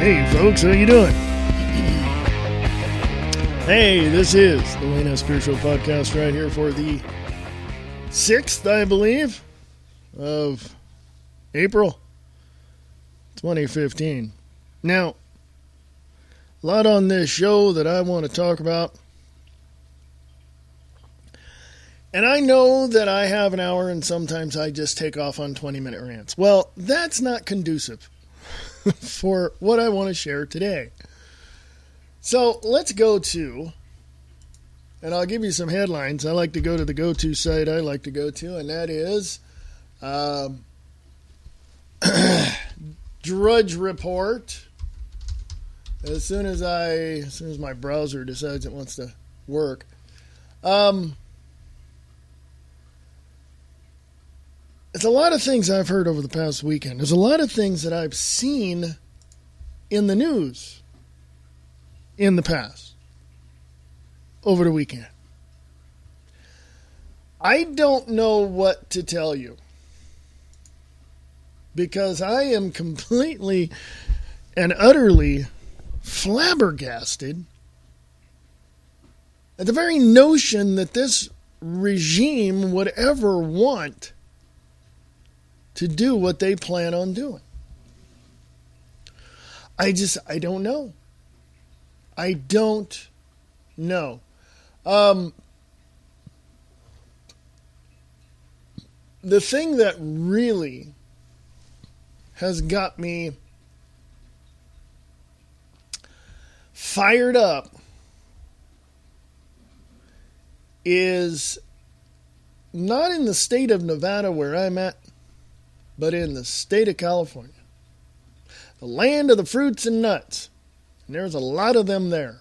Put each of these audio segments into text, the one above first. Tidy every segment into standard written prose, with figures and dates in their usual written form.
Hey folks, how you doing? Hey, this is the Wayne S. Spear Show podcast right here for the 6th, I believe, of April 2015. Now, a lot on this show that I want to talk about. And I know that I have an hour and sometimes I just take off on 20-minute rants. Well, that's not conducive for what I want to share today. So let's go to, and I'll give you some headlines. I like to go to the go-to site I like to go to, and that is Drudge Report. As soon as my browser decides it wants to work. It's a lot of things I've heard over the past weekend. There's a lot of things that I've seen in the news in the past, over the weekend. I don't know what to tell you because I am completely and utterly flabbergasted at the very notion that this regime would ever want to do what they plan on doing. I don't know. I don't know. The thing that really has got me fired up is not in the state of Nevada where I'm at, but in the state of California, the land of the fruits and nuts. And there's a lot of them there,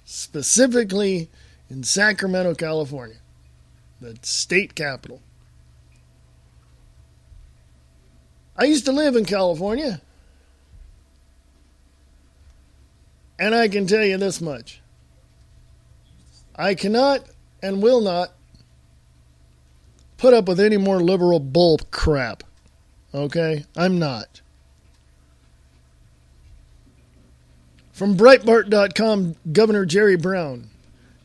specifically in Sacramento, California, the state capital. I used to live in California, and I can tell you this much. I cannot and will not put up with any more liberal bull crap. Okay? I'm not. From Breitbart.com, Governor Jerry Brown.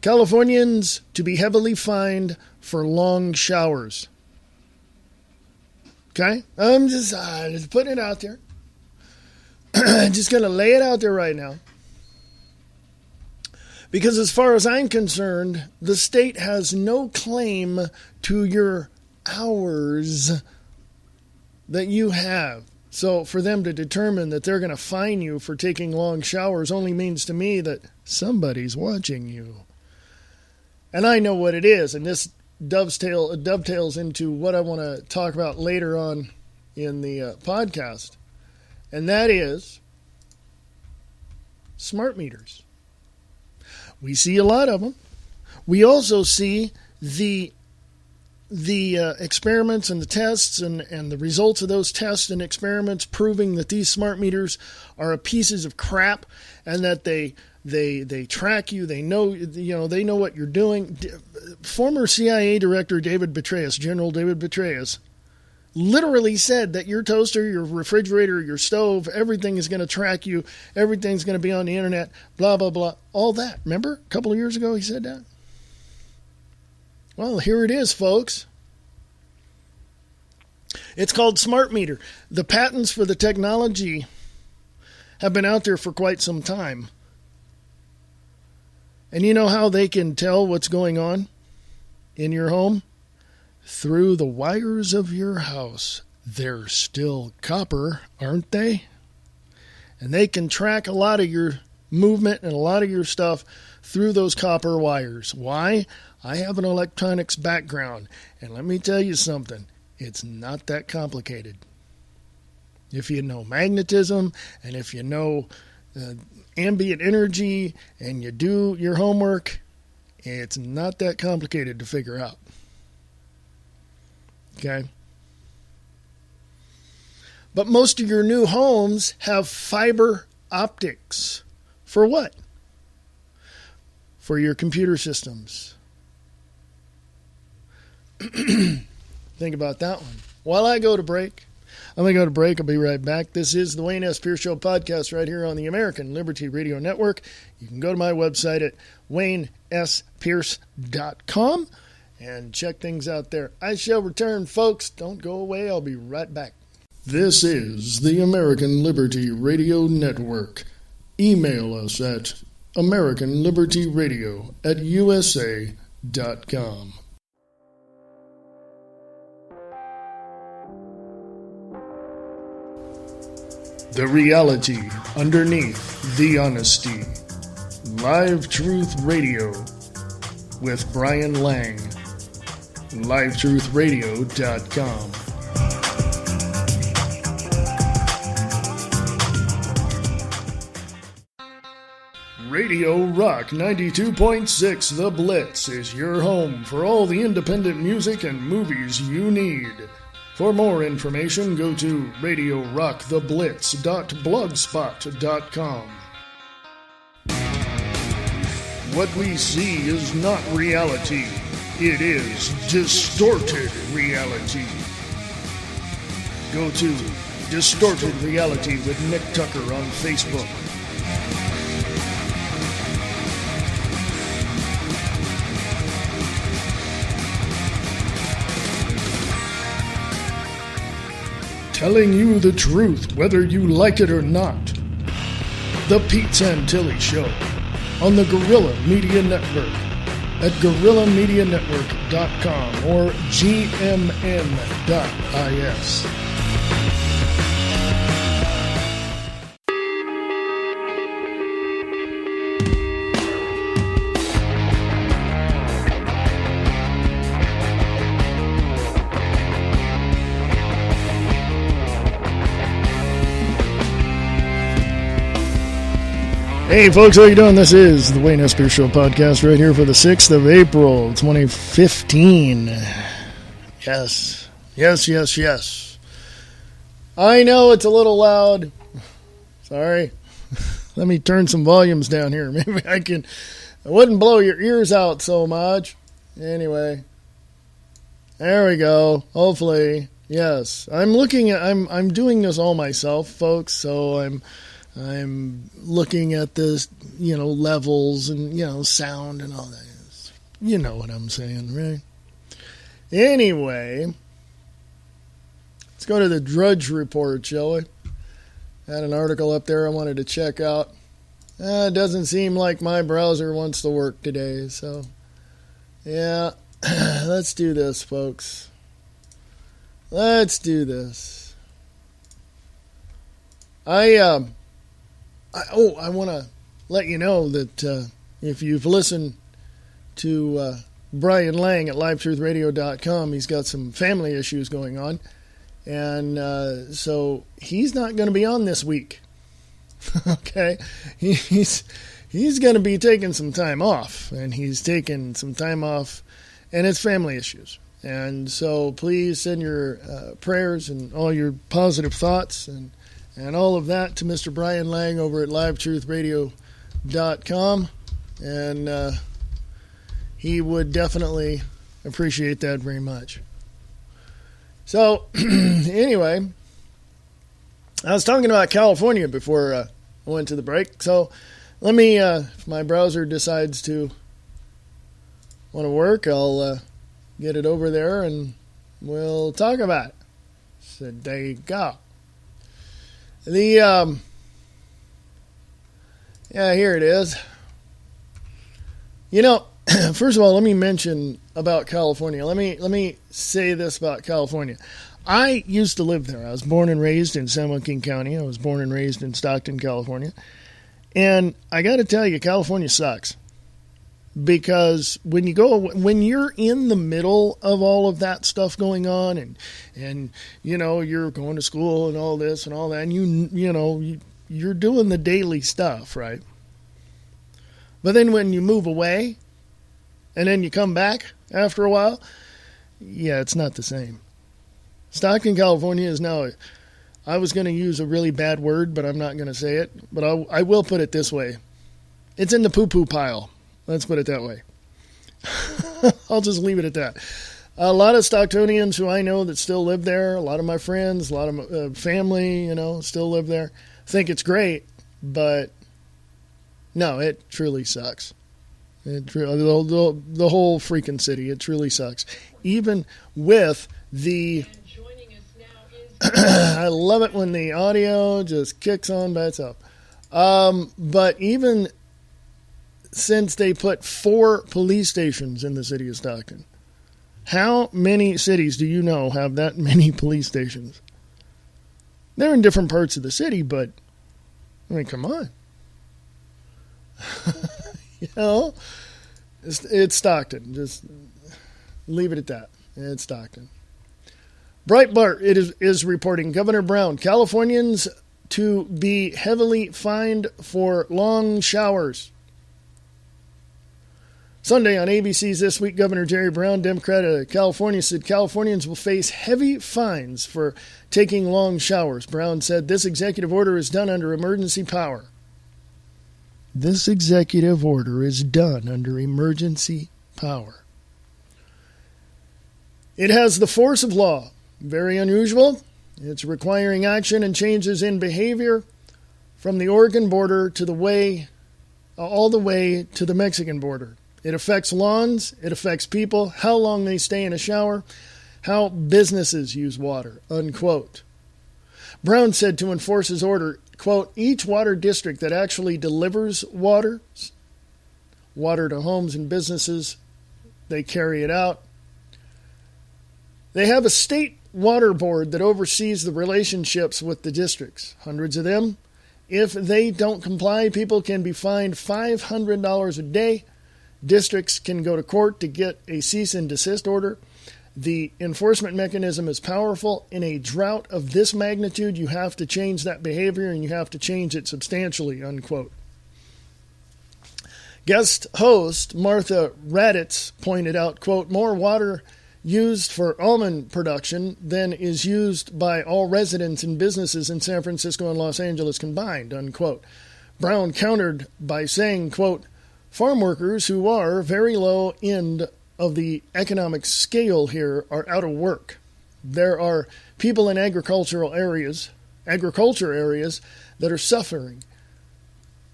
Californians to be heavily fined for long showers. Okay? I'm just putting it out there. Just going to lay it out there right now. Because as far as I'm concerned, the state has no claim to your hours that you have. So for them to determine that they're going to fine you for taking long showers only means to me that somebody's watching you. And I know what it is, and this dovetails into what I want to talk about later on in the podcast. And that is smart meters. We see a lot of them. We also see the experiments and the tests and the results of those tests and experiments proving that these smart meters are pieces of crap and that they track you. They know what you're doing. Former CIA Director David Petraeus, General David Petraeus, literally said that your toaster, your refrigerator, your stove, everything is going to track you. Everything's going to be on the internet, blah, blah, blah. All that. Remember? A couple of years ago he said that? Well, here it is, folks. It's called Smart Meter. The patents for the technology have been out there for quite some time. And you know how they can tell what's going on in your home? Through the wires of your house. They're still copper, aren't they? And they can track a lot of your movement and a lot of your stuff through those copper wires. Why? I have an electronics background, and let me tell you something. It's not that complicated. If you know magnetism, and if you know ambient energy, and you do your homework, it's not that complicated to figure out. Okay? But most of your new homes have fiber optics. For what? For your computer systems. Think about that one. While I go to break, I'm going to go to break. I'll be right back. This is the Wayne S. Pierce Show podcast right here on the American Liberty Radio Network. You can go to my website at waynespearce.com and check things out there. I shall return, folks. Don't go away. I'll be right back. This is the American Liberty Radio Network. Email us at americanlibertyradio@usa.com. The reality underneath the honesty. Live Truth Radio with Brian Lang. LiveTruthRadio.com. Radio Rock 92.6 The Blitz is your home for all the independent music and movies you need. For more information, go to radiorocktheblitz.blogspot.com. What we see is not reality. It is distorted reality. Go to Distorted Reality with Nick Tucker on Facebook. Telling you the truth, whether you like it or not. The Pete Santilli Show on the Guerrilla Media Network at guerrillamedianetwork.com or gmn.is. Hey folks, how you doing? This is the Wayne S. Pierce Show podcast right here for the 6th of April, 2015. Yes. I know it's a little loud. Sorry. Let me turn some volumes down here. Maybe I wouldn't blow your ears out so much. Anyway. There we go. Hopefully. Yes. I'm doing this all myself, folks, so I'm looking at this, levels and, sound and all that. You know what I'm saying, right? Anyway, let's go to the Drudge Report, shall we? Had an article up there I wanted to check out. It doesn't seem like my browser wants to work today, so yeah, let's do this, folks. Let's do this. I want to let you know that if you've listened to Brian Lang at LiveTruthRadio.com, he's got some family issues going on, and so he's not going to be on this week. Okay, he's going to be taking some time off, and he's taking some time off, and it's family issues. And so please send your prayers and all your positive thoughts and all of that to Mr. Brian Lang over at LiveTruthRadio.com. And he would definitely appreciate that very much. So, anyway, I was talking about California before I went to the break. So, let me, if my browser decides to want to work, I'll get it over there and we'll talk about it. So, there you go. Yeah, here it is. First of all, let me mention about California. Let me say this about California. I used to live there. I was born and raised in San Joaquin County. I was born and raised in Stockton, California. And I got to tell you, California sucks. Because when you're in the middle of all of that stuff going on and you're going to school and all this and all that, and you're doing the daily stuff, right? But then when you move away and then you come back after a while, yeah, it's not the same. Stockton, California is now, I was going to use a really bad word, but I'm not going to say it, but I will put it this way. It's in the poo-poo pile. Let's put it that way. I'll just leave it at that. A lot of Stocktonians who I know that still live there, a lot of my friends, a lot of family, still live there, think it's great, but no, it truly sucks. The whole freaking city, it truly sucks. Even with the... I love it when the audio just kicks on by itself. But even since they put 4 police stations in the city of Stockton, how many cities do you know have that many police stations? They're in different parts of the city, but, I mean, come on. It's Stockton. Just leave it at that. It's Stockton. Breitbart is reporting Governor Brown, Californians to be heavily fined for long showers. Sunday on ABC's This Week, Governor Jerry Brown, Democrat of California, said Californians will face heavy fines for taking long showers. Brown said this executive order is done under emergency power. This executive order is done under emergency power. It has the force of law. Very unusual. It's requiring action and changes in behavior from the Oregon border to all the way to the Mexican border. It affects lawns, it affects people, how long they stay in a shower, how businesses use water, unquote. Brown said to enforce his order, quote, each water district that actually delivers water to homes and businesses, they carry it out. They have a state water board that oversees the relationships with the districts, hundreds of them. If they don't comply, people can be fined $500 a day. Districts can go to court to get a cease and desist order. The enforcement mechanism is powerful. In a drought of this magnitude, you have to change that behavior, and you have to change it substantially, unquote. Guest host Martha Raddatz pointed out, quote, more water used for almond production than is used by all residents and businesses in San Francisco and Los Angeles combined, unquote. Brown countered by saying, quote, farm workers who are very low end of the economic scale here are out of work. There are people in agriculture areas that are suffering,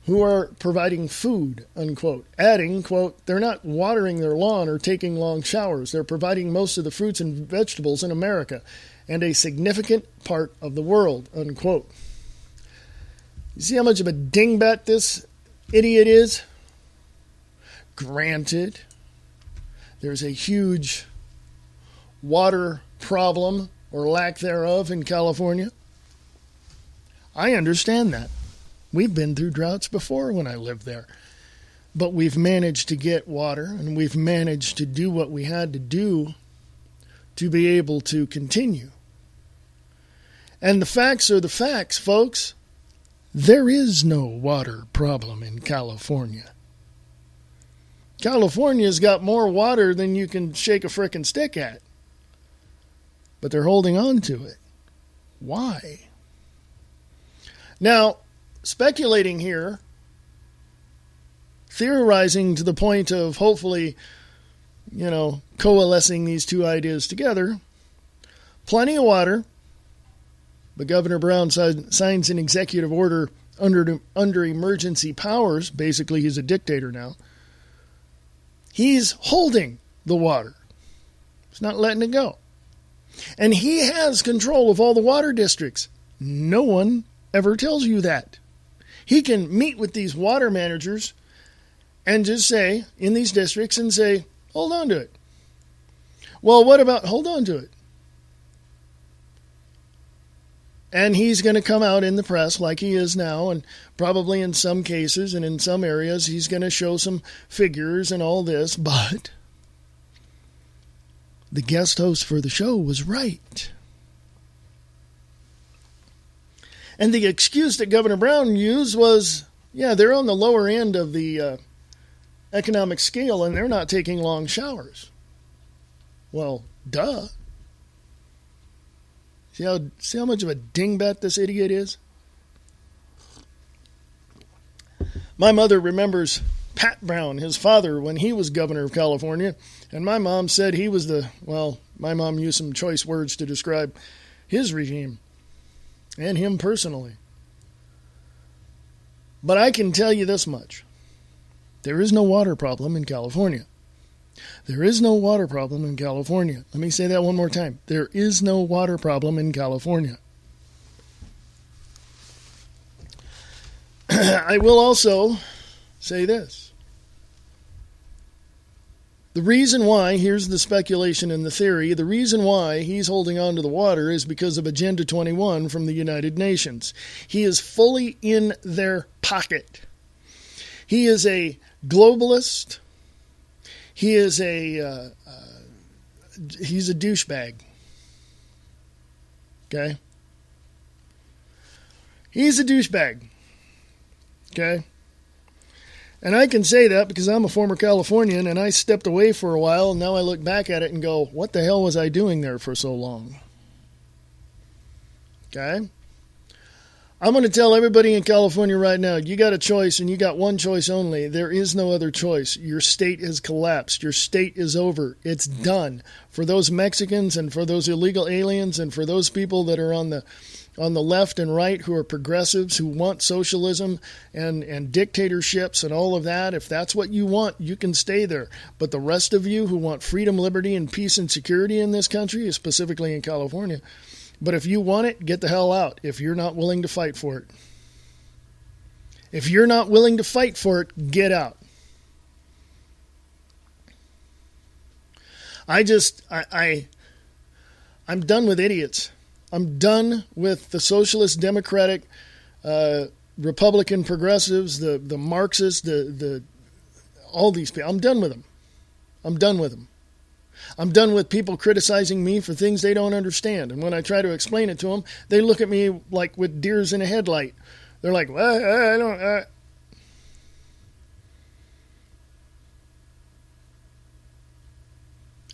who are providing food, unquote. Adding, quote, they're not watering their lawn or taking long showers. They're providing most of the fruits and vegetables in America and a significant part of the world, unquote. You see how much of a dingbat this idiot is? Granted, there's a huge water problem or lack thereof in California. I understand that. We've been through droughts before when I lived there. But we've managed to get water, and we've managed to do what we had to do to be able to continue. And the facts are the facts, folks. There is no water problem in California. California's got more water than you can shake a frickin' stick at. But they're holding on to it. Why? Now, speculating here, theorizing to the point of hopefully, coalescing these two ideas together, plenty of water, but Governor Brown signs an executive order under emergency powers. Basically, he's a dictator now. He's holding the water. He's not letting it go. And he has control of all the water districts. No one ever tells you that. He can meet with these water managers and just say, in these districts, and say, hold on to it. Well, what about hold on to it? And he's going to come out in the press like he is now, and probably in some cases and in some areas he's going to show some figures and all this, but the guest host for the show was right. And the excuse that Governor Brown used was, they're on the lower end of the economic scale and they're not taking long showers. Well, duh. See how much of a dingbat this idiot is? My mother remembers Pat Brown, his father, when he was governor of California. And my mom said he was my mom used some choice words to describe his regime and him personally. But I can tell you this much. There is no water problem in California. There is no water problem in California. Let me say that one more time. There is no water problem in California. I will also say this. The reason why, here's the speculation and the theory, the reason why he's holding on to the water is because of Agenda 21 from the United Nations. He is fully in their pocket. He is a globalist. He is he's a douchebag. Okay? He's a douchebag. Okay? And I can say that because I'm a former Californian and I stepped away for a while and now I look back at it and go, what the hell was I doing there for so long? Okay? I'm going to tell everybody in California right now, you got a choice and you got one choice only. There is no other choice. Your state has collapsed. Your state is over. It's done. For those Mexicans and for those illegal aliens and for those people that are on the left and right who are progressives, who want socialism and dictatorships and all of that, if that's what you want, you can stay there. But the rest of you who want freedom, liberty, and peace and security in this country, specifically in California, but if you want it, get the hell out if you're not willing to fight for it. If you're not willing to fight for it, get out. I'm done with idiots. I'm done with the socialist, democratic, Republican progressives, the Marxists, all these people. I'm done with them. I'm done with them. I'm done with people criticizing me for things they don't understand. And when I try to explain it to them, they look at me like with deers in a headlight. They're like, well, I don't...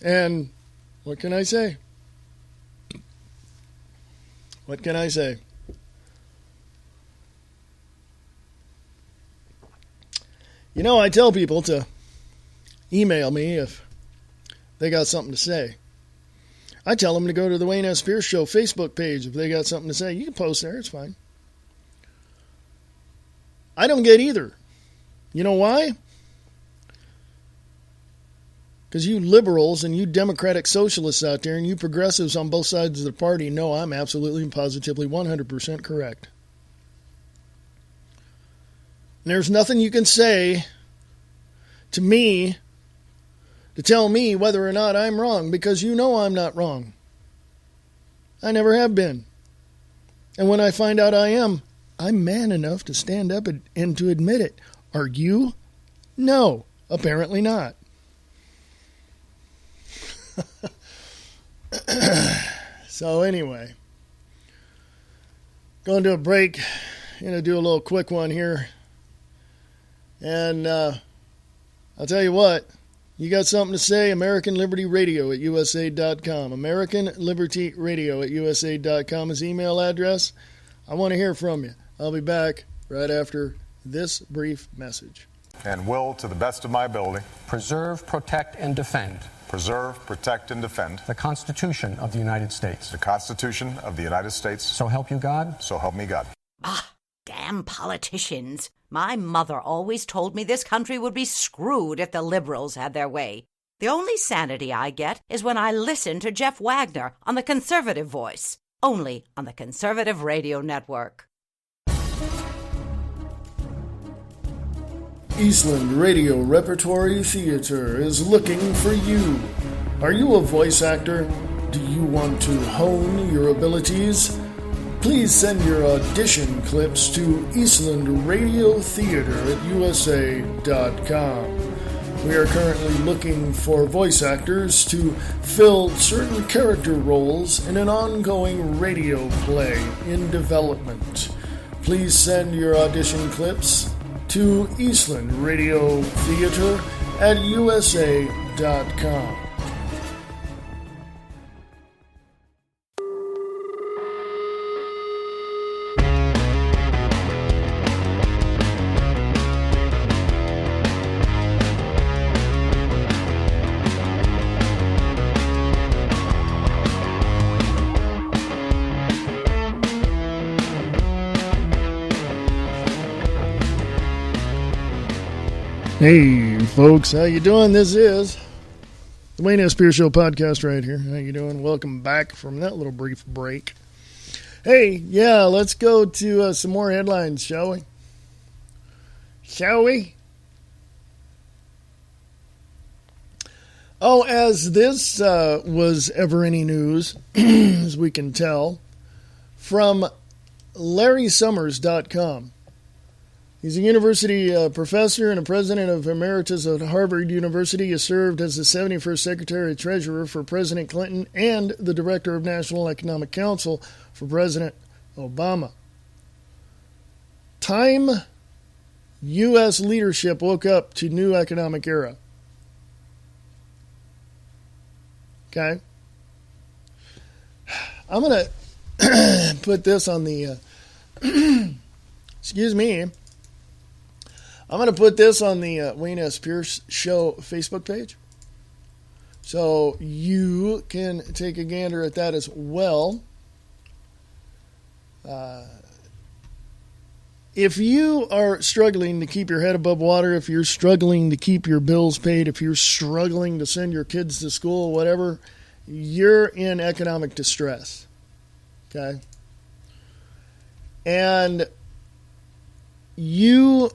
And what can I say? What can I say? You know, I tell people to email me if they got something to say. I tell them to go to the Wayne S. Pierce Show Facebook page if they got something to say. You can post there, it's fine. I don't get either. You know why? Because you liberals and you democratic socialists out there and you progressives on both sides of the party know I'm absolutely and positively 100% correct. And there's nothing you can say to me to tell me whether or not I'm wrong, because you know I'm not wrong. I never have been. And when I find out I am, I'm man enough to stand up and to admit it. Are you? No, apparently not. So anyway, going to a break. Going to do a little quick one here. And I'll tell you what. You got something to say? American Liberty Radio at USA.com. American Liberty Radio at USA.com is email address. I want to hear from you. I'll be back right after this brief message. And will, to the best of my ability, preserve, protect, and defend preserve, protect, and defend the Constitution of the United States. the Constitution of the United States. So help you God. So help me God. Ah, damn politicians. My mother always told me this country would be screwed if the liberals had their way. The only sanity I get is when I listen to Jeff Wagner on The Conservative Voice, only on the Conservative Radio Network. Eastland Radio Repertory Theater is looking for you. Are you a voice actor? Do you want to hone your abilities? Please send your audition clips to Eastland Radio Theater at USA.com. We are currently looking for voice actors to fill certain character roles in an ongoing radio play in development. Please send your audition clips to Eastland Radio Theater at USA.com. Hey, folks, how you doing? This is the Wayne S. Pierce Show podcast right here. How you doing? Welcome back from that little brief break. Hey, yeah, let's go to some more headlines, shall we? Shall we? Oh, as this was ever any news, as we can tell, from LarrySummers.com. He's a university professor and a president of emeritus at Harvard University. He has served as the 71st Secretary-Treasurer for President Clinton and the Director of National Economic Council for President Obama. Time U.S. leadership woke up to new economic era. Okay? I'm going to put this on the... excuse me. I'm going to put this on the Wayne S. Pierce Show Facebook page. So you can take a gander at that as well. If you are struggling to keep your head above water, if you're struggling to keep your bills paid, if you're struggling to send your kids to school, whatever, you're in economic distress. Okay? And you,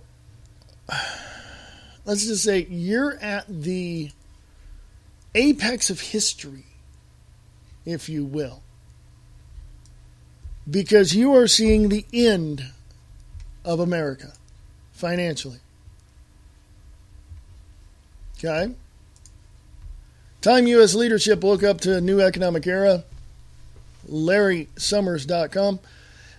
let's just say you're at the apex of history, if you will, because you are seeing the end of America financially. Okay? Time U.S. leadership woke up to a new economic era. LarrySummers.com.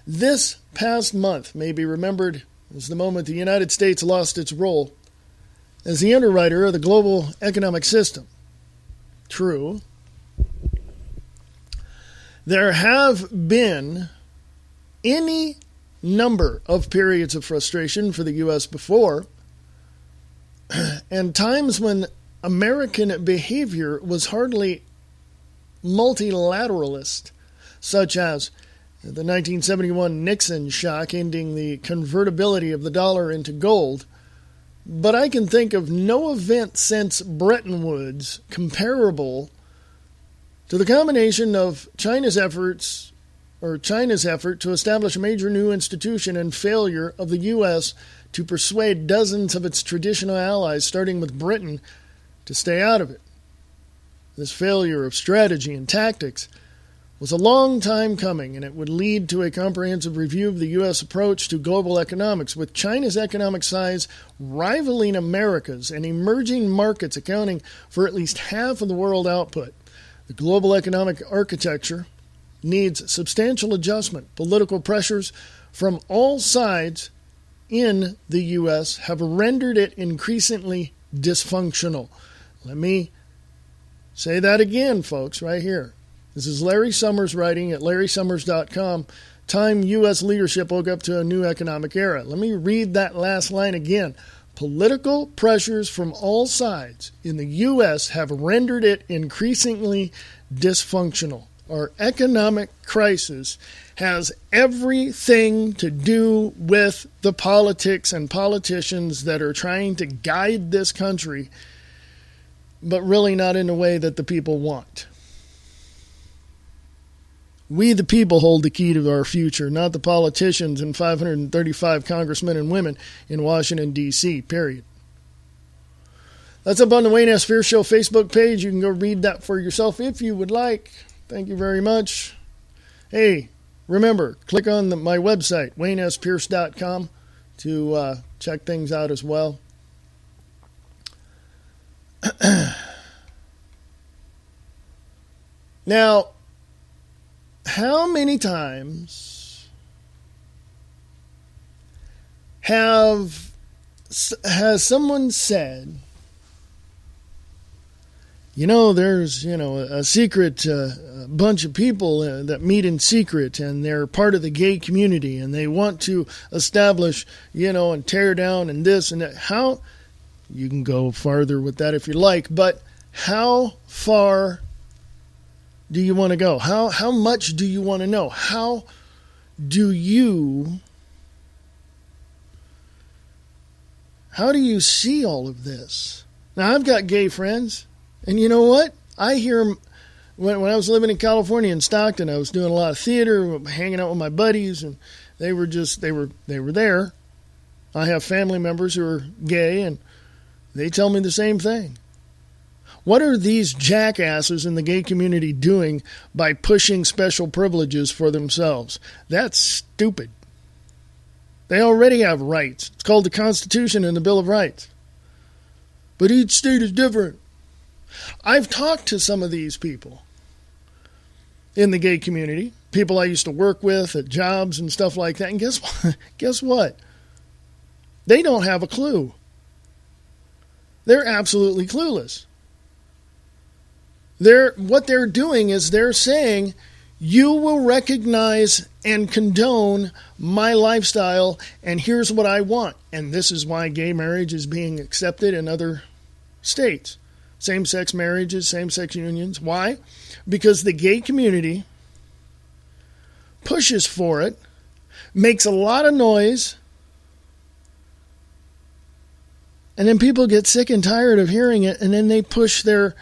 This past month may be remembered as the moment the United States lost its role as the underwriter of the global economic system. True. There have been any number of periods of frustration for the U.S. before, and times when American behavior was hardly multilateralist, such as the 1971 Nixon shock ending the convertibility of the dollar into gold. But I can think of no event since Bretton Woods comparable to the combination of China's effort to establish a major new institution and failure of the U.S. to persuade dozens of its traditional allies, starting with Britain, to stay out of it. This failure of strategy and tactics was a long time coming, and it would lead to a comprehensive review of the U.S. approach to global economics, with China's economic size rivaling America's and emerging markets accounting for at least half of the world output. The global economic architecture needs substantial adjustment. Political pressures from all sides in the U.S. have rendered it increasingly dysfunctional. Let me say that again, folks, right here. This is Larry Summers writing at LarrySummers.com. Time U.S. leadership woke up to a new economic era. Let me read that last line again. Political pressures from all sides in the U.S. have rendered it increasingly dysfunctional. Our economic crisis has everything to do with the politics and politicians that are trying to guide this country, but really not in a way that the people want. We, the people, hold the key to our future, not the politicians and 535 congressmen and women in Washington, D.C., period. That's up on the Wayne S. Pierce Show Facebook page. You can go read that for yourself if you would like. Thank you very much. Hey, remember, click on my website, WayneSPierce.com, to check things out as well. Now, how many times has someone said, there's, a secret bunch of people that meet in secret, and they're part of the gay community, and they want to establish, and tear down and this and that. How, you can go farther with that if you like, but how far do you want to go? How much do you want to know? How How do you see all of this? Now, I've got gay friends, and you know what? I hear them. When I was living in California in Stockton, I was doing a lot of theater, hanging out with my buddies, and they were there. I have family members who are gay, and they tell me the same thing. What are these jackasses in the gay community doing by pushing special privileges for themselves? That's stupid. They already have rights. It's called the Constitution and the Bill of Rights. But each state is different. I've talked to some of these people in the gay community, people I used to work with at jobs and stuff like that, and guess what? They don't have a clue. They're absolutely clueless. What they're doing is they're saying, you will recognize and condone my lifestyle, and here's what I want. And this is why gay marriage is being accepted in other states. Same-sex marriages, same-sex unions. Why? Because the gay community pushes for it, makes a lot of noise, and then people get sick and tired of hearing it, and then they push their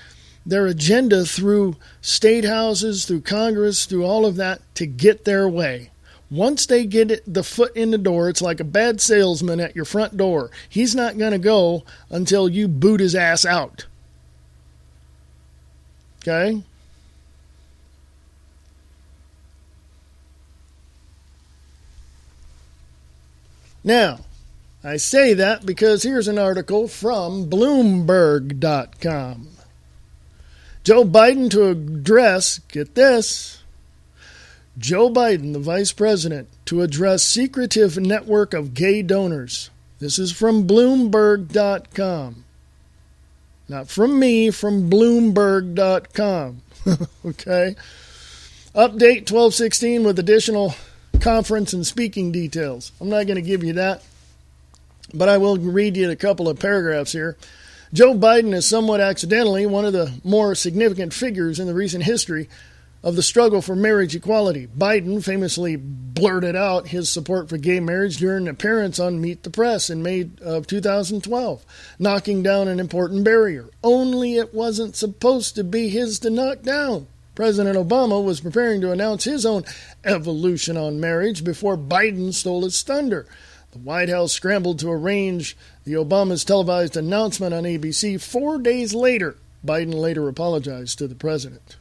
agenda through state houses, through Congress, through all of that to get their way. Once they get the foot in the door, it's like a bad salesman at your front door. He's not going to go until you boot his ass out. Okay? Now, I say that because here's an article from Bloomberg.com. Joe Biden to address, get this, Joe Biden, the vice president, to address secretive network of gay donors. This is from Bloomberg.com. Not from me, from Bloomberg.com. Okay? Update 12/16 with additional conference and speaking details. I'm not going to give you that, but I will read you a couple of paragraphs here. Joe Biden is somewhat accidentally one of the more significant figures in the recent history of the struggle for marriage equality. Biden famously blurted out his support for gay marriage during an appearance on Meet the Press in May of 2012, knocking down an important barrier. Only it wasn't supposed to be his to knock down. President Obama was preparing to announce his own evolution on marriage before Biden stole his thunder. The White House scrambled to arrange the Obama's televised announcement on ABC. 4 days later, Biden later apologized to the president.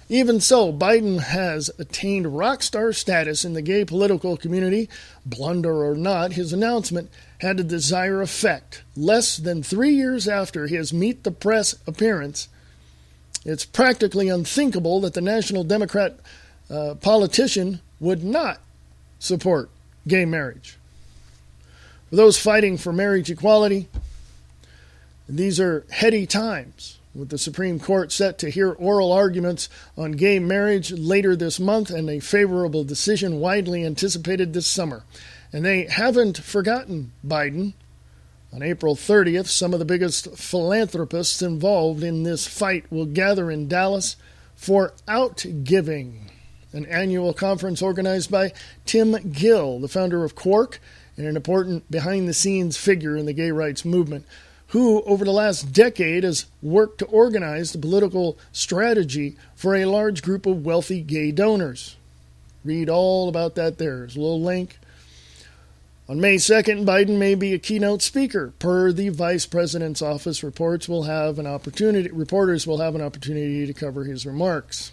Even so, Biden has attained rock star status in the gay political community. Blunder or not, his announcement had the desired effect. Less than 3 years after his Meet the Press appearance, it's practically unthinkable that the National Democrat politician would not support gay marriage. For those fighting for marriage equality, these are heady times, with the Supreme Court set to hear oral arguments on gay marriage later this month and a favorable decision widely anticipated this summer. And they haven't forgotten Biden. On April 30th, some of the biggest philanthropists involved in this fight will gather in Dallas for Outgiving, an annual conference organized by Tim Gill, the founder of Quark, and an important behind-the-scenes figure in the gay rights movement, who over the last decade has worked to organize the political strategy for a large group of wealthy gay donors. Read all about that there. There's a little link. On May 2nd, Biden may be a keynote speaker. Per the vice president's office, reporters will have an opportunity to cover his remarks.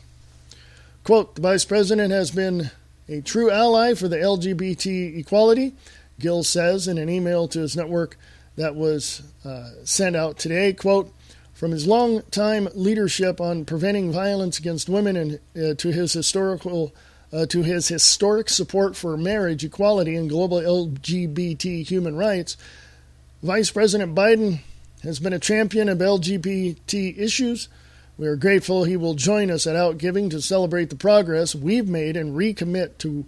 Quote, the vice president has been a true ally for the LGBT equality, Gill says in an email to his network that was sent out today. Quote, from his long-time leadership on preventing violence against women and to his historic support for marriage equality and global LGBT human rights, Vice President Biden has been a champion of LGBT issues. We are grateful he will join us at Outgiving to celebrate the progress we've made and recommit to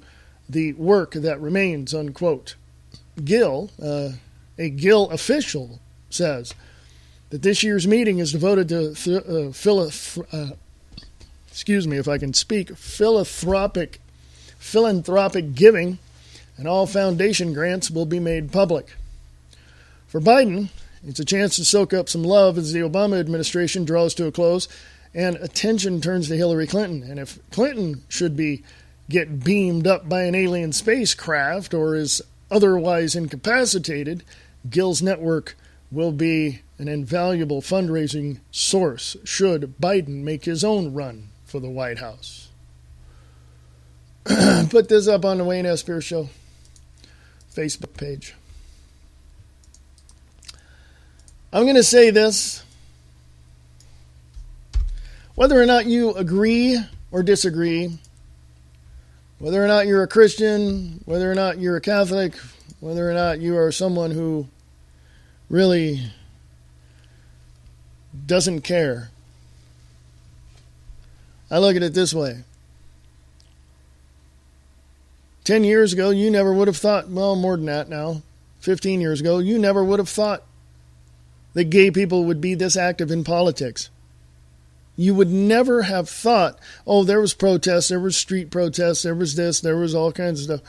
the work that remains, unquote. Gill, a Gill official, says that this year's meeting is devoted to philanthropic giving, and all foundation grants will be made public. For Biden, it's a chance to soak up some love as the Obama administration draws to a close and attention turns to Hillary Clinton. And if Clinton should get beamed up by an alien spacecraft or is otherwise incapacitated, Gill's network will be an invaluable fundraising source should Biden make his own run for the White House. Put this up on the Wayne S. Pierce Show Facebook page. I'm going to say this. Whether or not you agree or disagree, whether or not you're a Christian, whether or not you're a Catholic, whether or not you are someone who really doesn't care, I look at it this way. 10 years ago, you never would have thought, well, more than that now, 15 years ago, you never would have thought that gay people would be this active in politics. You would never have thought, oh, there was protests, there was street protests, there was this, there was all kinds of stuff.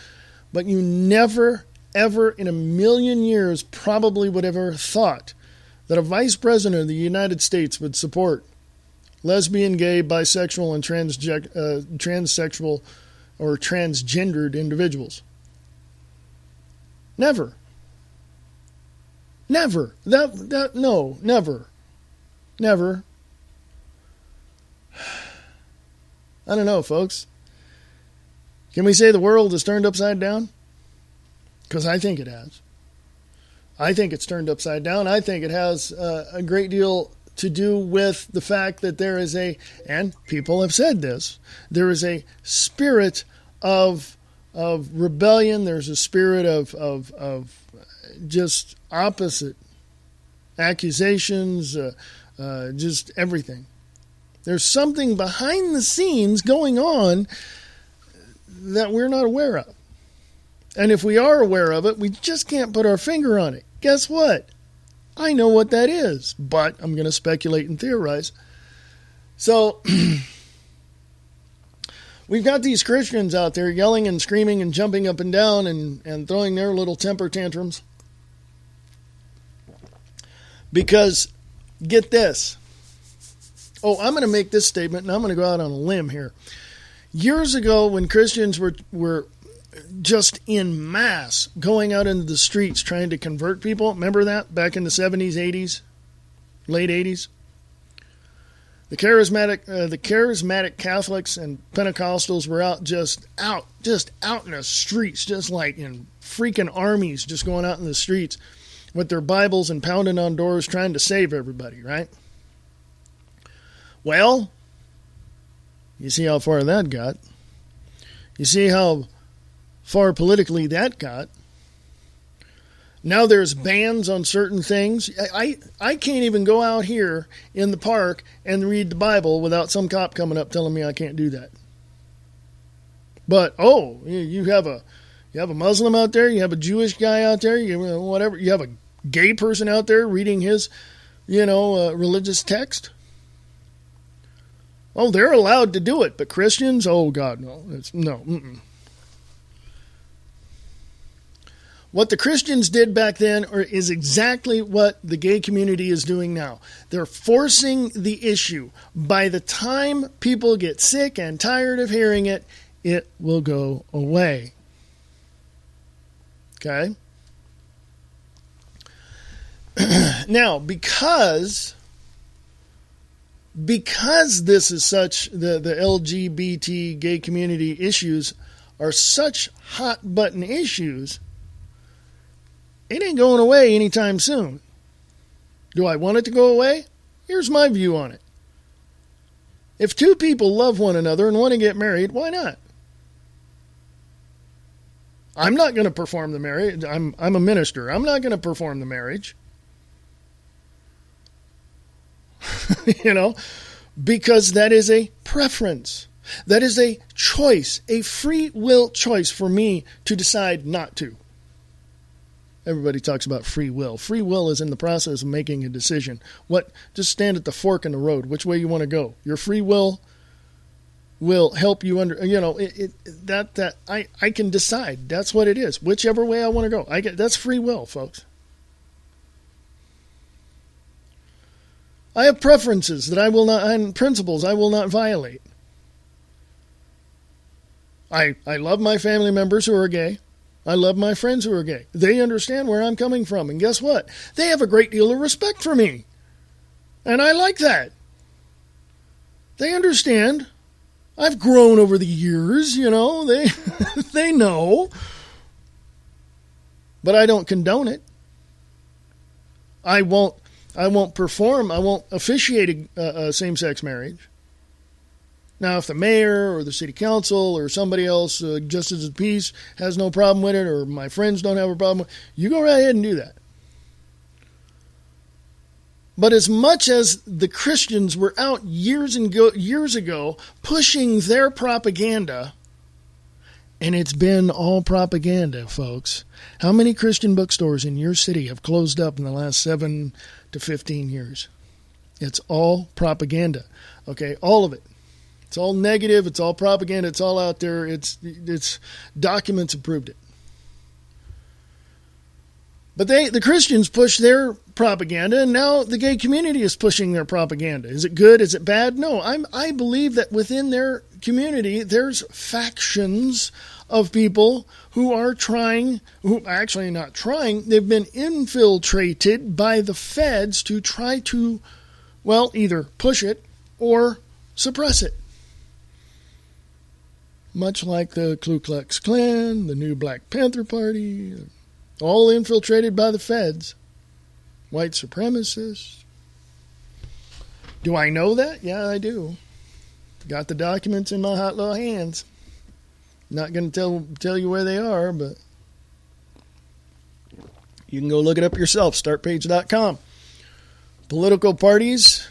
But you never, ever in a million years probably would have ever thought that a vice president of the United States would support lesbian, gay, bisexual, and transsexual or transgendered individuals. Never. Never. No, never. Never. I don't know, folks. Can we say the world is turned upside down? Because I think it has. I think it's turned upside down. I think it has a great deal to do with the fact that there is and people have said this, there is a spirit of rebellion. There's a spirit of just opposite accusations, just everything. There's something behind the scenes going on that we're not aware of. And if we are aware of it, we just can't put our finger on it. Guess what? I know what that is, but I'm going to speculate and theorize. So we've got these Christians out there yelling and screaming and jumping up and down and throwing their little temper tantrums. Because, get this. Oh, I'm going to make this statement, and I'm going to go out on a limb here. Years ago, when Christians were just in mass going out into the streets trying to convert people, remember that back in the 70s, 80s, late 80s? The charismatic Catholics and Pentecostals were out in the streets, just like in freaking armies, just going out in the streets with their Bibles and pounding on doors trying to save everybody, right? Well, you see how far that got. You see how far politically that got. Now there's bans on certain things. I can't even go out here in the park and read the Bible without some cop coming up telling me I can't do that. But, you have a Muslim out there, you have a Jewish guy out there, you have a gay person out there reading his, religious text. Oh, they're allowed to do it, but Christians, oh God, no. No. What the Christians did back then is exactly what the gay community is doing now. They're forcing the issue. By the time people get sick and tired of hearing it, it will go away. Okay? Now, because this is such, the LGBT gay community issues are such hot button issues, it ain't going away anytime soon. Do I want it to go away? Here's my view on it. If two people love one another and want to get married, why not? I'm not going to perform the marriage. I'm a minister. I'm not going to perform the marriage. Because that is a preference. That is a choice, a free will choice for me to decide not to. Everybody talks about free will. Free will is in the process of making a decision. Just stand at the fork in the road, which way you want to go. Your free will help you I can decide. That's what it is. Whichever way I want to go. That's free will, folks. I have preferences that I will not, and principles I will not violate. I love my family members who are gay. I love my friends who are gay. They understand where I'm coming from. And guess what? They have a great deal of respect for me. And I like that. They understand. I've grown over the years, you know. They know. But I don't condone it. I won't perform. I won't officiate a same-sex marriage. Now, if the mayor or the city council or somebody else, Justice of the Peace, has no problem with it, or my friends don't have a problem with it, you go right ahead and do that. But as much as the Christians were out years ago pushing their propaganda, and it's been all propaganda, folks. How many Christian bookstores in your city have closed up in the last 7 to 15 years? It's all propaganda. Okay, all of it. It's all negative. It's all propaganda. It's all out there. It's documents have proved it. But the Christians push their propaganda, and now the gay community is pushing their propaganda. Is it good? Is it bad? No. I believe that within their community, there's factions of people who are trying, who actually not trying, they've been infiltrated by the feds to try to, well, either push it or suppress it. Much like the Ku Klux Klan, the new Black Panther Party, all infiltrated by the feds. White supremacists. Do I know that? Yeah, I do. Got the documents in my hot little hands. Not going to tell you where they are, but you can go look it up yourself. Startpage.com. Political parties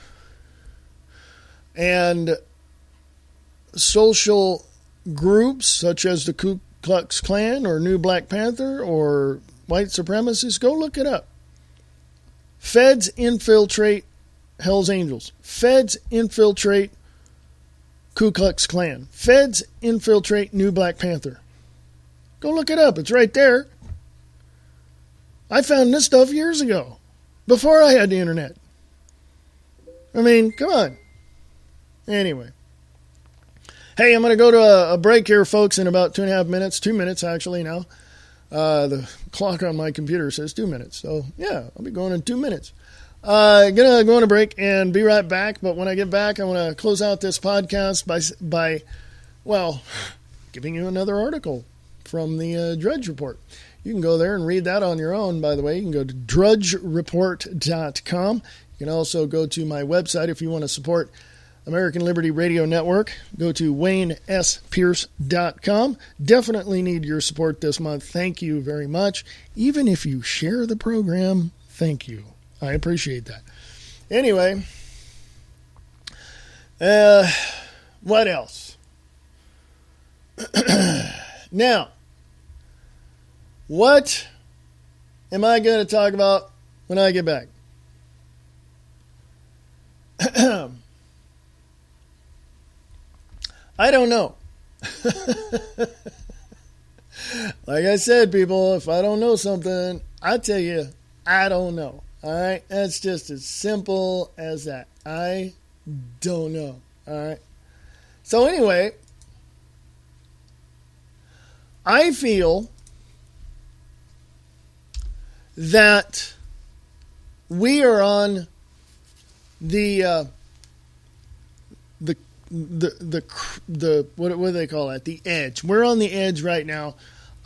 and social groups such as the Ku Klux Klan or New Black Panther or white supremacists, go look it up. Feds infiltrate Hell's Angels. Feds infiltrate Ku Klux Klan. Feds infiltrate New Black Panther. Go look it up. It's right there. I found this stuff years ago, before I had the internet. I mean, come on. Anyway. Hey, I'm going to go to a break here, folks, in about 2.5 minutes. 2 minutes, actually, now. The clock on my computer says 2 minutes. So, yeah, I'll be going in 2 minutes. Going to go on a break and be right back. But when I get back, I want to close out this podcast by giving you another article from the Drudge Report. You can go there and read that on your own, by the way. You can go to drudgereport.com. You can also go to my website if you want to support American Liberty Radio Network. Go to WayneSPierce.com. Definitely need your support this month. Thank you very much. Even if you share the program, thank you. I appreciate that. Anyway, what else? Now, what am I going to talk about when I get back? I don't know. Like I said, people, if I don't know something, I tell you, I don't know. All right? That's just as simple as that. I don't know. All right? So anyway, I feel that we are on the what do they call it? The edge. We're on the edge right now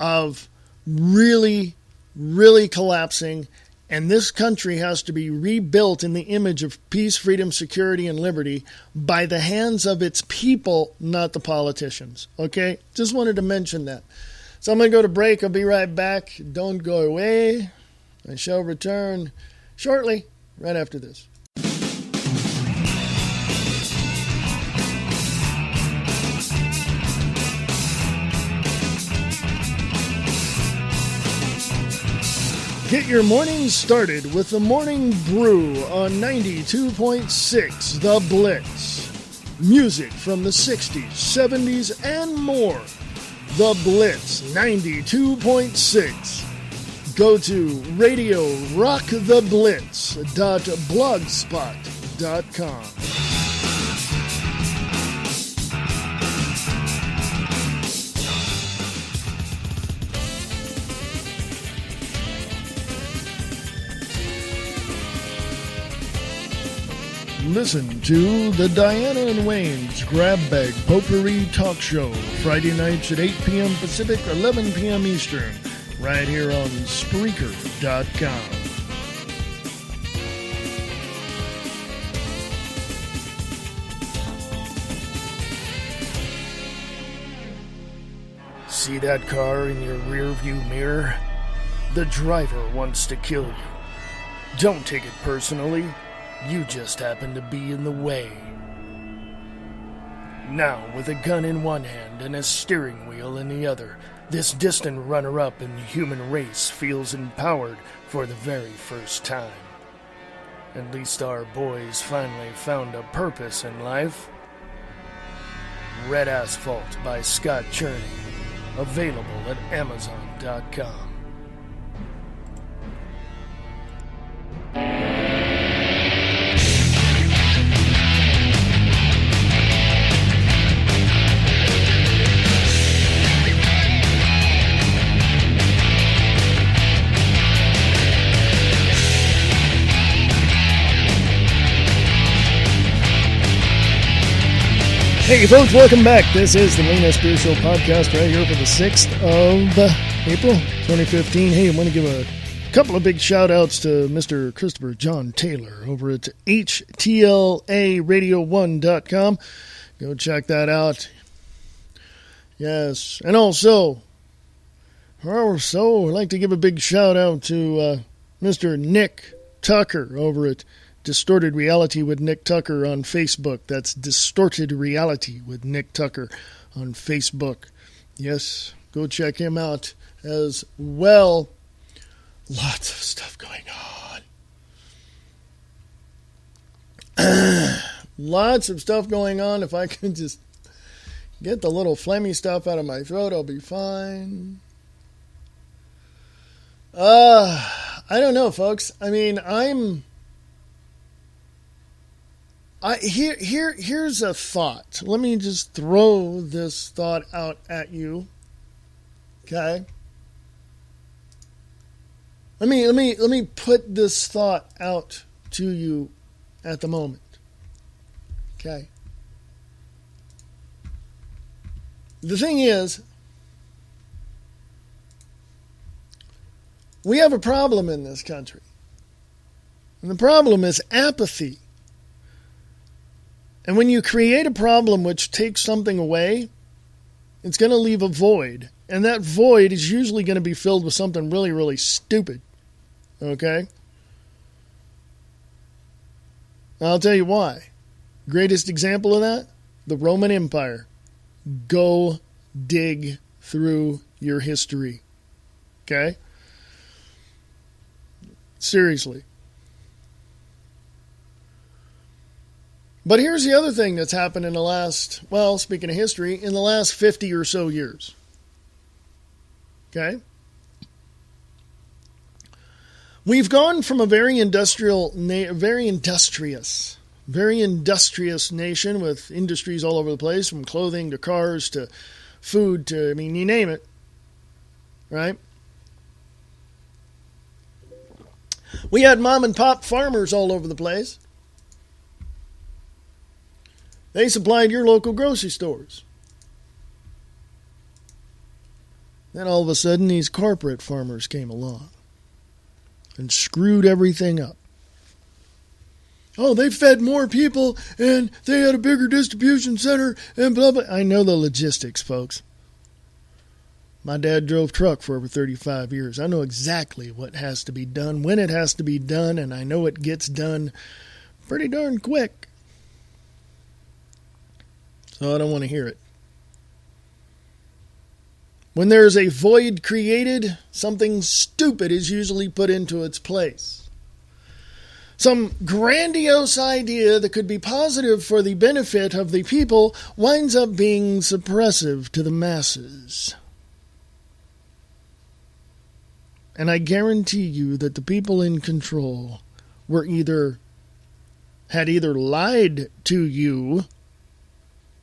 of really, really collapsing, and this country has to be rebuilt in the image of peace, freedom, security, and liberty by the hands of its people, not the politicians. Okay? Just wanted to mention that. So I'm going to go to break. I'll be right back. Don't go away. I shall return shortly, right after this. Get your morning started with the Morning Brew on 92.6 The Blitz. Music from the 60s, 70s, and more. The Blitz 92.6. Go to radiorocktheblitz.blogspot.com Listen to the Diana and Wayne's Grab Bag Potpourri Talk Show, Friday nights at 8 p.m. Pacific, 11 p.m. Eastern, right here on Spreaker.com. See that car in your rearview mirror? The driver wants to kill you. Don't take it personally. You just happen to be in the way. Now, with a gun in one hand and a steering wheel in the other, this distant runner-up in the human race feels empowered for the very first time. At least our boys finally found a purpose in life. Red Asphalt by Scott Cherney. Available at Amazon.com. Hey folks, welcome back. This is the Wayne S. Beer Show podcast right here for the 6th of April 2015. Hey, I want to give a couple of big shout outs to Mr. Christopher John Taylor over at HTLARadio1.com. Go check that out. Yes, and also, I'd like to give a big shout out to Mr. Nick Tucker over at Distorted Reality with Nick Tucker on Facebook. That's Distorted Reality with Nick Tucker on Facebook. Yes, go check him out as well. Lots of stuff going on. Lots of stuff going on. If I can just get the little phlegmy stuff out of my throat, I'll be fine. I don't know, folks. I mean, here's a thought. Let me just throw this thought out at you. Okay? Let me put this thought out to you at the moment. Okay? The thing is, we have a problem in this country. And the problem is apathy. And when you create a problem which takes something away, it's going to leave a void. And that void is usually going to be filled with something really, really stupid. Okay? I'll tell you why. Greatest example of that? The Roman Empire. Go dig through your history. Okay? Seriously. But here's the other thing that's happened in the last, well, speaking of history, in the last 50 or so years. Okay? We've gone from a very industrious nation with industries all over the place, from clothing to cars to food to, I mean, you name it. Right? We had mom and pop farmers all over the place. They supplied your local grocery stores. Then all of a sudden, these corporate farmers came along and screwed everything up. Oh, they fed more people, and they had a bigger distribution center, and blah, blah. I know the logistics, folks. My dad drove truck for over 35 years. I know exactly what has to be done, when it has to be done, and I know it gets done pretty darn quick. So I don't want to hear it. When there's a void created, something stupid is usually put into its place. Some grandiose idea that could be positive for the benefit of the people winds up being suppressive to the masses. And I guarantee you that the people in control were either had either lied to you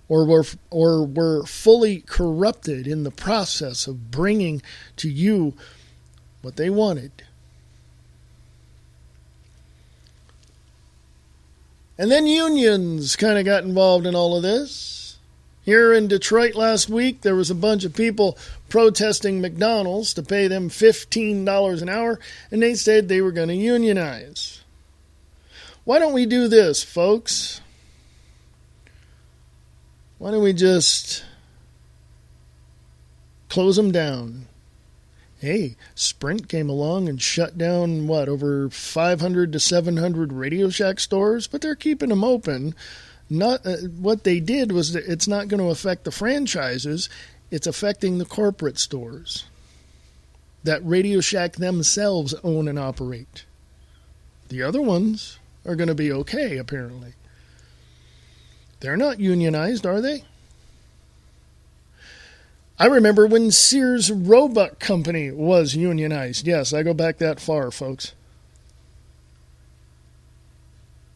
or were fully corrupted in the process of bringing to you what they wanted. And then unions kind of got involved in all of this. Here in Detroit last week, there was a bunch of people protesting McDonald's to pay them $15 an hour, and they said they were going to unionize. Why don't we do this, folks? Why don't we just close them down? Hey, Sprint came along and shut down, over 500 to 700 Radio Shack stores, but they're keeping them open. Not what they did was that it's not going to affect the franchises, it's affecting the corporate stores that Radio Shack themselves own and operate. The other ones are going to be okay, apparently. They're not unionized, are they? I remember when Sears Roebuck Company was unionized. Yes, I go back that far, folks.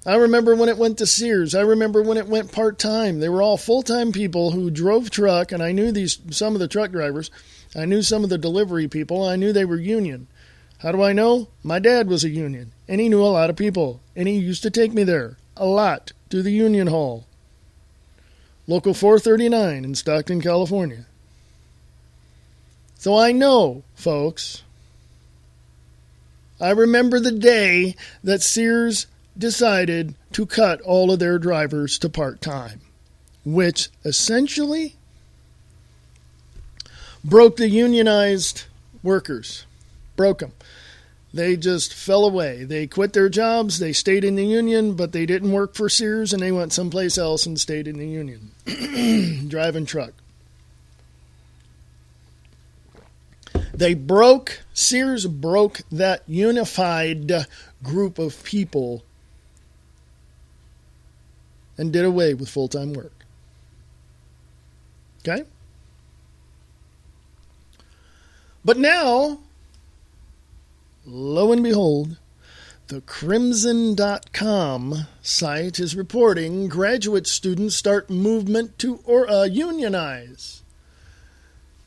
I remember when it went to Sears. I remember when it went part-time. They were all full-time people who drove truck, and I knew some of the truck drivers. I knew some of the delivery people. I knew they were union. How do I know? My dad was a union, and he knew a lot of people, and he used to take me there a lot to the union hall. Local 439 in Stockton, California. So I know, folks. I remember the day that Sears decided to cut all of their drivers to part-time, which essentially broke the unionized workers. Broke them. They just fell away. They quit their jobs, they stayed in the union, but they didn't work for Sears, and they went someplace else and stayed in the union. Driving truck. Sears broke that unified group of people and did away with full-time work. Okay? But now, lo and behold, the Crimson.com site is reporting graduate students start movement to unionize.